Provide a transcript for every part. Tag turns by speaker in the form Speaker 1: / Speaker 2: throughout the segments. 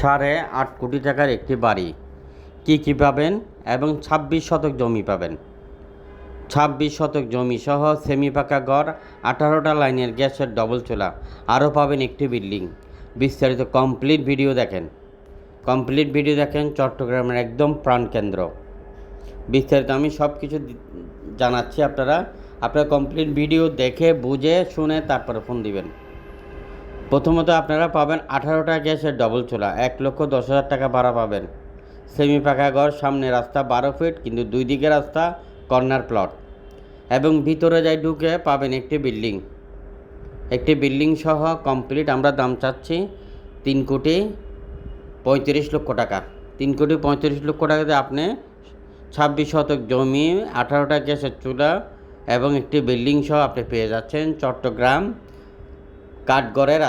Speaker 1: 8.5 কোটি টাকার একটি বাড়ি কী পাবেন এবং 26 শতক জমি পাবেন। 26 শতক জমি সহ সেমি পাকা ঘর, 18টা লাইনের গ্যাসের ডবল চুলা, আরও পাবেন একটি বিল্ডিং। বিস্তারিত কমপ্লিট ভিডিও দেখেন। চট্টগ্রামের একদম প্রাণকেন্দ্র। বিস্তারিত আমি সব কিছু জানাচ্ছি। আপনারা কমপ্লিট ভিডিও দেখে বুঝে শুনে তারপরে ফোন দিবেন। প্রথমত আপনারা পাবেন 18টা গ্যাসের ডবল চুলা, 1,10,000 টাকা ভাড়া পাবেন। সেমি পাকা ঘর, সামনে রাস্তা 12 ফিট, কিন্তু দুই দিকে রাস্তা, কর্নার প্লট, এবং ভিতরে যাই ঢুকে পাবেন একটি বিল্ডিং সহ কমপ্লিট। আমরা দাম চাচ্ছি 3,35,00,000 টাকা। 3,35,00,000 টাকাতে আপনি 26 শতক জমি, 18টা গ্যাসের চুলা এবং একটি বিল্ডিং সহ আপনি পেয়ে যাচ্ছেন চট্টগ্রাম কাঠগড়ের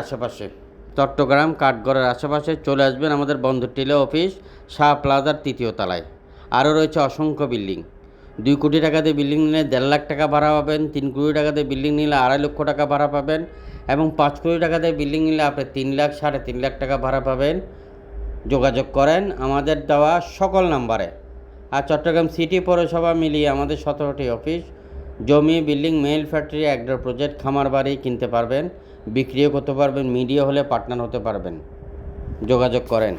Speaker 1: আশেপাশে। চলে আসবেন আমাদের বন্দর টিলা অফিস, শাহ প্লাজার 3য় তলায়। আরও রয়েছে অসংখ্য বিল্ডিং। 2 কোটি টাকাতে বিল্ডিং নিলে 1.5 লাখ টাকা ভাড়া পাবেন। 3 কোটি টাকাতে বিল্ডিং নিলে 2.5 লক্ষ টাকা ভাড়া পাবেন, এবং 5 কোটি টাকাতে বিল্ডিং নিলে আপনি 3 লাখ 3.5 লাখ টাকা ভাড়া পাবেন। যোগাযোগ করেন আমাদের দেওয়া সকল নাম্বারে। আর চট্টগ্রাম সিটি পৌরসভা মিলিয়ে আমাদের 17টি অফিস। জমি, বিল্ডিং, মেইল ফ্যাক্টরি, একডোর প্রজেক্ট, খামার বাড়ি কিনতে পারবেন, বিক্রিও করতে পারবেন, মিডিয়া হলে পার্টনার হতে পারবেন। যোগাযোগ করেন।